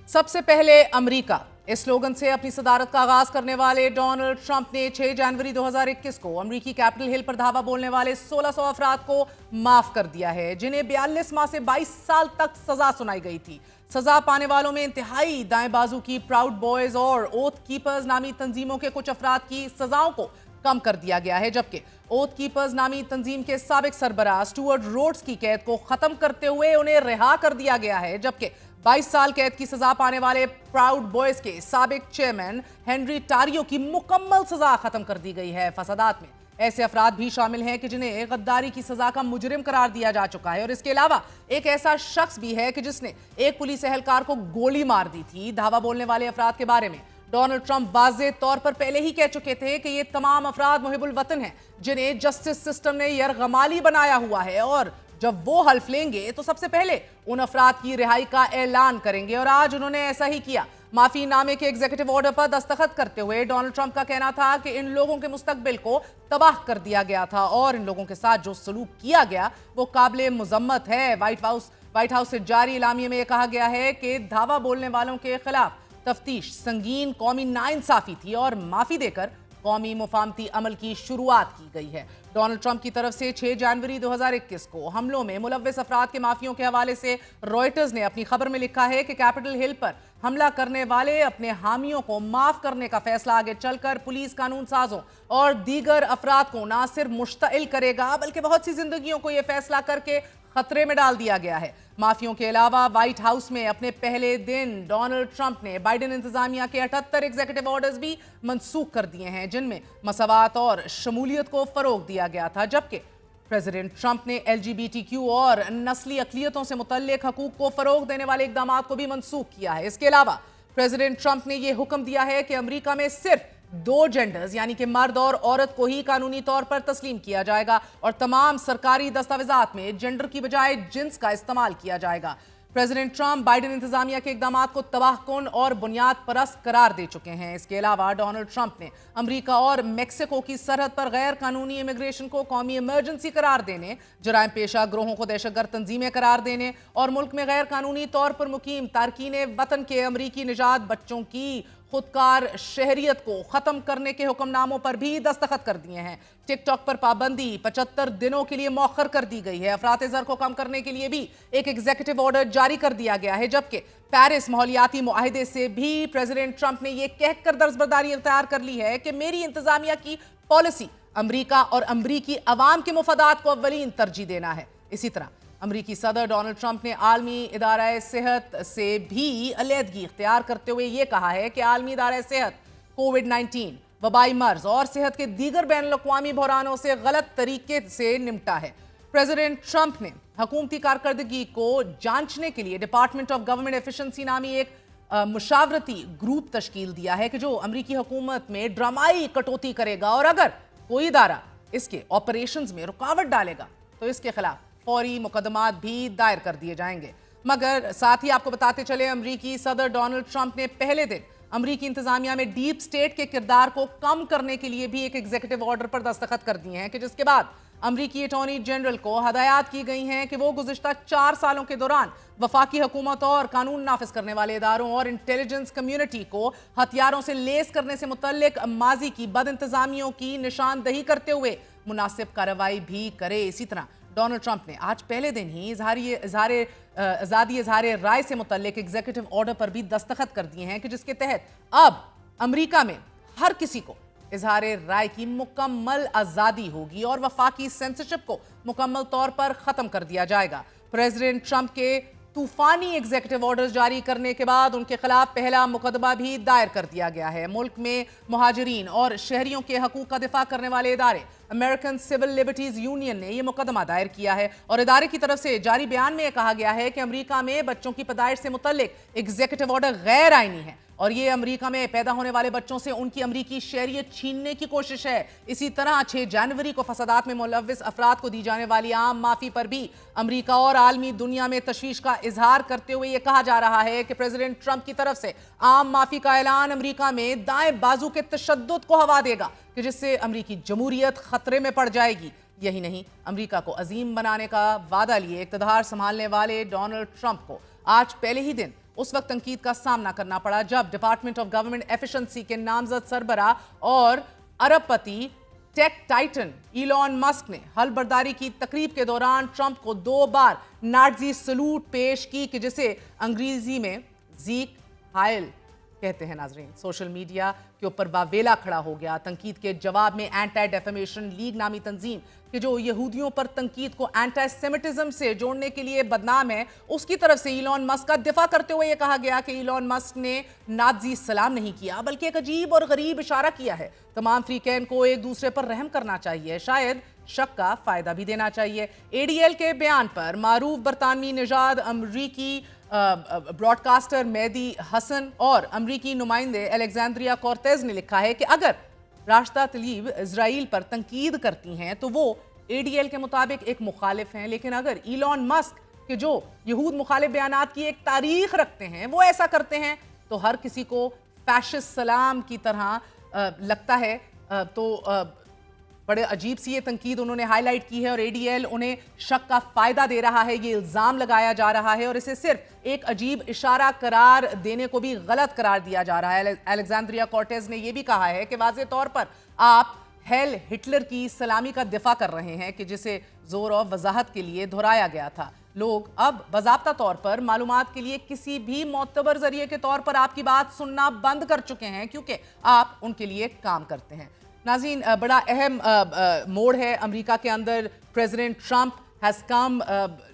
सबसे पहले अमेरिका इस स्लोगन से अपनी सदारत का आगाज करने वाले डोनाल्ड ट्रंप ने 6 जनवरी 2021 को अमेरिकी कैपिटल हिल पर धावा बोलने वाले 1600 अफराद को माफ कर दिया है, जिन्हें 42 माह से 22 साल तक सजा सुनाई गई थी। सजा पाने वालों में इंतहाई दाएं बाजू की प्राउड बॉयज और ओथ कीपर्स नामी तंजीमों के कुछ अफराद की सजाओं को कम कर दिया गया है, जबकि ओथ कीपर्स नामी तंजीम के साबिक सरबराह स्टुअर्ट रोड्स की कैद को खत्म करते हुए उन्हें रिहा कर दिया गया है, जबकि 22 साल कैद की सजा पाने वाले प्राउड बॉयज के साबिक चेयरमैन हेनरी टारियो की मुकम्मल सजा खत्म कर दी गई है। फसादात में ऐसे अफराद भी शामिल हैं कि जिन्हें गद्दारी की सजा का मुजरिम करार दिया जा चुका है, और इसके अलावा एक ऐसा शख्स भी है कि जिसने एक पुलिस एहलकार को गोली मार दी थी। धावा बोलने वाले अफराद के बारे में डोनाल्ड ट्रंप वाज़ेह तौर पर पहले ही कह चुके थे कि ये तमाम अफराद मुहिबुल वतन हैं, जिन्हें जस्टिस सिस्टम ने यरगमाली बनाया हुआ है, और जब वो हल्फ लेंगे तो सबसे पहले उन अफराद की रिहाई का ऐलान करेंगे, और आज उन्होंने ऐसा ही किया। माफी नामे के एग्जीक्यूटिव ऑर्डर पर दस्तखत करते हुए डोनाल्ड ट्रंप का कहना था कि इन लोगों के मुस्तकबिल को तबाह कर दिया गया था और इन लोगों के साथ जो सलूक किया गया वो काबिल मुजम्मत है। व्हाइट हाउस से जारी इलामिये में यह कहा गया है कि धावा बोलने वालों के खिलाफ तफ्तीश संगीन कौमी नाइंसाफी थी और माफी देकर कौमी मुफाहमती अमल की शुरुआत की गई है। डोनाल्ड ट्रंप की तरफ से 6 जनवरी 2021 को हमलों में मुलव्विस अफराद के माफियों के हवाले से रॉयटर्स ने अपनी खबर में लिखा है कि कैपिटल हिल पर हमला करने वाले अपने हामियों को माफ करने का फैसला आगे चलकर पुलिस, कानून साजों और दीगर अफराद को ना सिर्फ मुश्तइल करेगा बल्कि बहुत सी जिंदगियों को यह फैसला करके खतरे में डाल दिया गया है। माफियों के अलावा व्हाइट हाउस में अपने पहले दिन डोनाल्ड ट्रंप ने बाइडेन इंतजामिया के 78 एग्जीक्यूटिव ऑर्डर्स भी मनसूख कर दिए हैं, जिनमें मसावात और शमूलियत को फरोग दिया गया था, जबकि प्रेसिडेंट ट्रंप ने LGBTQ और नस्ली अकलियतों से मुतल्लिक हकूक को फरोग देने वाले इकदामात को भी मनसूख किया है। इसके अलावा प्रेसिडेंट ट्रंप ने यह हुक्म दिया है कि अमेरिका में सिर्फ 2 जेंडर्स यानी कि मर्द और औरत को ही कानूनी तौर पर तस्लीम किया जाएगा और तमाम सरकारी दस्तावेजात में जेंडर की बजाय जिन्स का इस्तेमाल किया जाएगा। प्रेसिडेंट ट्रंप बाइडेन इंतजामिया के इकदामात को तबाहकुन और बुनियाद परस्त करार दे चुके हैं। इसके अलावा डोनाल्ड ट्रंप ने अमेरिका और मेक्सिको की सरहद पर गैर कानूनी इमिग्रेशन को कौमी इमरजेंसी करार देने, जराइम पेशा ग्रोहों को दहशतगर्द तंजीमें करार देने और मुल्क में गैर कानूनी तौर पर मुकीम तारकीन वतन के अमरीकी निजात बच्चों की खुदकार शहरियत को खत्म करने के हुक्मनामों पर भी दस्तखत कर दिए हैं। टिकटॉक पर पाबंदी 75 दिनों के लिए मौखर कर दी गई है। अफरात ज़र को कम करने के लिए भी एक एग्जीक्यूटिव ऑर्डर जारी कर दिया गया है, जबकि पेरिस माहौलियाती मुआहिदे से भी प्रेसिडेंट ट्रंप ने यह कहकर दर्जबरदारी इख्तियार कर ली है कि मेरी इंतजामिया की पॉलिसी अमरीका और अमरीकी अवाम के मुफादात को अव्वलीन तरजीह देना है। इसी तरह अमरीकी सदर डोनाल्ड ट्रंप ने आलमी इदारा सेहत से भी अलहदगी इख्तियार करते हुए यह कहा है कि आलमी इदारा सेहत कोविड-19, वबाई मर्ज और सेहत के दीगर बैनुल-अक़वामी बहरानों से गलत तरीके से निपटा है। प्रेसिडेंट ट्रंप ने हुकूमती कारकर्दगी को जांचने के लिए डिपार्टमेंट ऑफ गवर्नमेंट एफिशिएंसी नामी एक मुशावरती ग्रुप तश्कील दिया है कि जो अमरीकी हुकूमत में ड्रामाई कटौती करेगा और अगर कोई इदारा इसके ऑपरेशंस में रुकावट डालेगा तो इसके खिलाफ फौरी मुकदमात भी दायर कर दिए जाएंगे। मगर साथ ही आपको बताते चले, अमरीकी सदर डोनाल्ड ट्रंप ने पहले दिन अमरीकी इंतजामिया में डीप स्टेट के किरदार को कम करने के लिए भी एक एग्जीक्यूटिव ऑर्डर पर दस्तखत कर दिए हैं कि जिसके बाद अमरीकी अटॉर्नी जनरल को हदायत की गई हैं कि वो गुज़िश्ता 4 सालों के दौरान वफाकी हुकूमत और कानून नाफिज करने वाले इदारों और इंटेलिजेंस कम्युनिटी को हथियारों से लेस करने से मुतल्लिक माजी की बद इंतजामियों की निशानदही करते हुए मुनासिब कार्रवाई भी करे। इसी तरह डोनाल्ड ट्रंप ने आज पहले दिन ही आज़ादी इज़हार राय से मुतल्लिक एग्जीक्यूटिव ऑर्डर पर भी दस्तखत कर दिए हैं कि जिसके तहत अब अमेरिका में हर किसी को इज़हार राय की मुकम्मल आज़ादी होगी और वफाकी सेंसरशिप को मुकम्मल तौर पर ख़त्म कर दिया जाएगा। प्रेसिडेंट ट्रंप के तूफानी एग्जीक्यूटिव ऑर्डर्स जारी करने के बाद उनके खिलाफ पहला मुकदमा भी दायर कर दिया गया है। मुल्क में मुहाजिरीन और शहरियों के हकूक का दिफा करने वाले इदारे अमेरिकन सिविल लिबर्टीज यूनियन ने यह मुकदमा दायर किया है और इदारे की तरफ से जारी बयान में यह कहा गया है कि अमेरिका में बच्चों की पैदाइश से मुतल्लिक एग्जीक्यूटिव ऑर्डर गैर आईनी है और ये अमेरिका में पैदा होने वाले बच्चों से उनकी अमेरिकी शहरियत छीनने की कोशिश है। इसी तरह 6 जनवरी को फसादात में मुलव्विस अफराद को दी जाने वाली आम माफी पर भी अमेरिका और आलमी दुनिया में तशवीश का इजहार करते हुए यह कहा जा रहा है कि प्रेसिडेंट ट्रंप की तरफ से आम माफी का ऐलान अमेरिका में दाएं बाजू के तशद्दुद को हवा देगा कि जिससे अमेरिकी जमहूरियत खतरे में पड़ जाएगी। यही नहीं, अमेरिका को अजीम बनाने का वादा लिए इक़्तिदार संभालने वाले डोनाल्ड ट्रंप को आज पहले ही दिन उस वक्त तंकीद का सामना करना पड़ा जब डिपार्टमेंट ऑफ गवर्नमेंट एफिशिएंसी के नामजद सरबरा और अरबपति टेक टाइटन इलॉन मस्क ने हलबर्दारी की तकरीब के दौरान ट्रंप को 2 बार नाज़ी सलूट पेश की कि जिसे अंग्रेजी में ज़ीक हायल कहते हैं। नाजरीन, सोशल मीडिया के ऊपर वावेला खड़ा हो गया। तंकीद के जवाब में एंटी डेफेमेशन लीग नामी तंजीम कि जो यहूदियों पर तंकीद को एंटी सेमिटिज्म से जोड़ने के लिए बदनाम है, उसकी तरफ से इलॉन मस्क का दिफा करते हुए यह कहा गया कि इलॉन मस्क ने नाज़ी सलाम नहीं किया बल्कि एक अजीब और गरीब इशारा किया है। तमाम फ्रीकैन को एक दूसरे पर रहम करना चाहिए, शायद शक का फायदा भी देना चाहिए। एडीएल के बयान पर मारूफ बरतानवी निजाद अमरीकी ब्रॉडकास्टर मेहदी हसन और अमरीकी नुमाइंदे अलेक्जेंड्रिया कॉर्टेज ने लिखा है कि अगर राशिदा तलीब इजराइल पर तंकीद करती हैं तो वो एडीएल के मुताबिक एक मुखालिफ हैं, लेकिन अगर इलॉन मस्क के जो यहूद मुखालिफ बयानात की एक तारीख रखते हैं वो ऐसा करते हैं तो हर किसी को फैशिस्ट सलाम की तरह लगता है। बड़े अजीब सी ये तंकीद उन्होंने हाईलाइट की है और एडीएल उन्हें शक का फायदा दे रहा है, ये इल्जाम लगाया जा रहा है और इसे सिर्फ एक अजीब इशारा करार देने को भी गलत करार दिया जा रहा है। अलेक्जेंड्रिया कॉर्टेज ने यह भी कहा है कि वाज़े तौर पर आप हेल हिटलर की सलामी का दिफा कर रहे हैं कि जिसे जोर और वजाहत के लिए दोहराया गया था। लोग अब बाज़ाब्ता तौर पर मालूमात के लिए किसी भी मोतबर जरिए के तौर पर आपकी बात सुनना बंद कर चुके हैं क्योंकि आप उनके लिए काम करते हैं। नाज़रीन, बड़ा अहम मोड़ है अमेरिका के अंदर। President Trump has come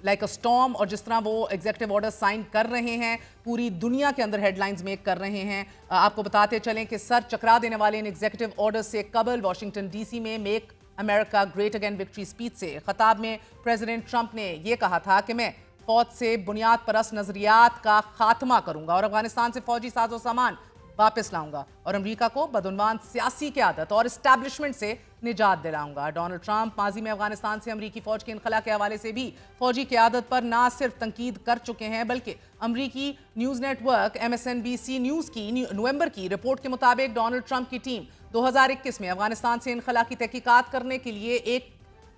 like a storm और जिस तरह वो एग्जीक्यूटिव ऑर्डर साइन कर रहे हैं पूरी दुनिया के अंदर हेडलाइंस मेक कर रहे हैं। आपको बताते चलें कि सर चकरा देने वाले इन एग्जीक्यूटिव ऑर्डर से कबल वाशिंगटन डीसी में make America great again victory speech से खिताब में प्रेसिडेंट ट्रंप ने यह कहा था कि मैं फौज से बुनियाद परस्त नजरियात का खात्मा करूंगा और अफगानिस्तान से फौजी साजो सामान वापस लाऊंगा और अमेरिका को बदउनवान सियासी क़यादत और इस्टेब्लिशमेंट से निजात दिलाऊंगा। डोनाल्ड ट्रंप माजी में अफगानिस्तान से अमेरिकी फौज के इनखला के हवाले से भी फौजी क़यादत पर ना सिर्फ तंकीद कर चुके हैं बल्कि अमेरिकी न्यूज़ नेटवर्क MSNBC न्यूज़ की नवंबर की रिपोर्ट के मुताबिक डोनाल्ड ट्रंप की टीम 2021 में अफगानिस्तान से इनखला की तहकीकात करने के लिए एक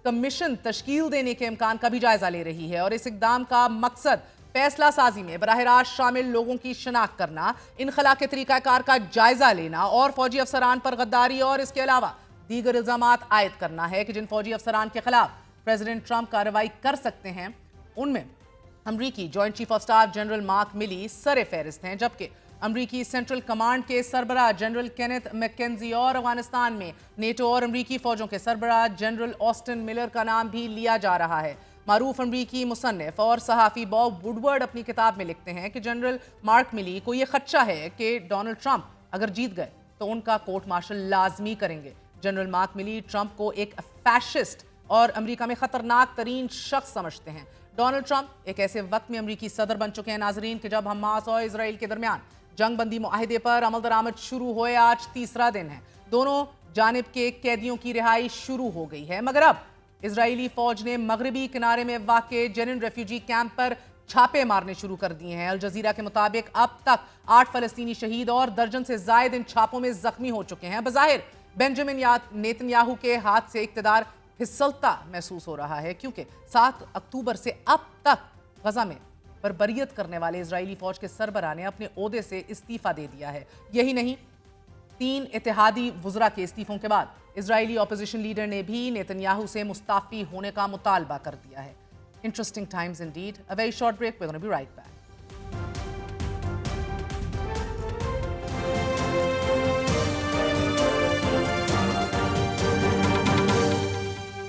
कमीशन तश्कील देने के इम्कान का भी जायजा ले रही है और इस इकदाम का मकसद फैसला साजी में बराह रास्त शामिल लोगों की शनाख्त करना, इनखला के तरीकाकार का जायजा लेना और फौजी अफसरान पर गद्दारी और इसके अलावा दीगर इल्जामात आयद करना है कि जिन फौजी अफसरान के खिलाफ प्रेसिडेंट ट्रंप कार्रवाई कर सकते हैं उनमें अमरीकी joint chief of staff general Mark Milley सर फहरिस्त हैं, जबकि अमरीकी सेंट्रल कमांड के सरबराह जनरल केनेथ मैकेंजी और अफगानिस्तान में नेटो और अमरीकी फौजों के सरबराह जनरल ऑस्टिन मिलर का नाम भी लिया जा रहा है। मारूफ अमरीकी मुसन्निफ और सहाफ़ी बॉब वुडवर्ड अपनी किताब में लिखते हैं कि जनरल मार्क मिली को यह खदशा है कि डोनाल्ड ट्रंप अगर जीत गए तो उनका कोर्ट मार्शल लाजमी करेंगे। जनरल मार्क मिली ट्रंप को एक फैशिस्ट और अमेरिका में खतरनाक तरीन शख्स समझते हैं। डोनाल्ड ट्रंप एक ऐसे वक्त में अमरीकी सदर बन चुके हैं नाजरीन कि जब हमास और इसराइल के दरमियान जंग बंदी मुआहिदे पर अमल दरामद शुरू हुए आज तीसरा दिन है। दोनों जानिब के कैदियों की रिहाई शुरू हो गई है, मगर अब इजरायली फौज ने मगरबी किनारे में वाक़े जेनिन रेफ्यूजी कैंप पर छापे मारने शुरू कर दिए हैं। अल जजीरा के मुताबिक अब तक 8 फलस्तीनी शहीद और दर्जन से जायद इन छापों में जख्मी हो चुके हैं। बज़ाहिर बेंजामिन नेतन्याहू के हाथ से इक़्तिदार फिसलता महसूस हो रहा है क्योंकि 7 अक्टूबर से अब तक गजा में बर्बरियत करने वाले इजरायली फौज के सरबराह ने अपने ओहदे से इस्तीफा दे दिया है। यही नहीं, 3 इत्तेहादी वुज़रा के इस्तीफों के बाद इजरायली ऑपोजिशन लीडर ने भी नेतन्याहू से मुस्ताफ़ी होने का मुतालबा कर दिया है। Interesting times indeed. A very short break, we are gonna be right back.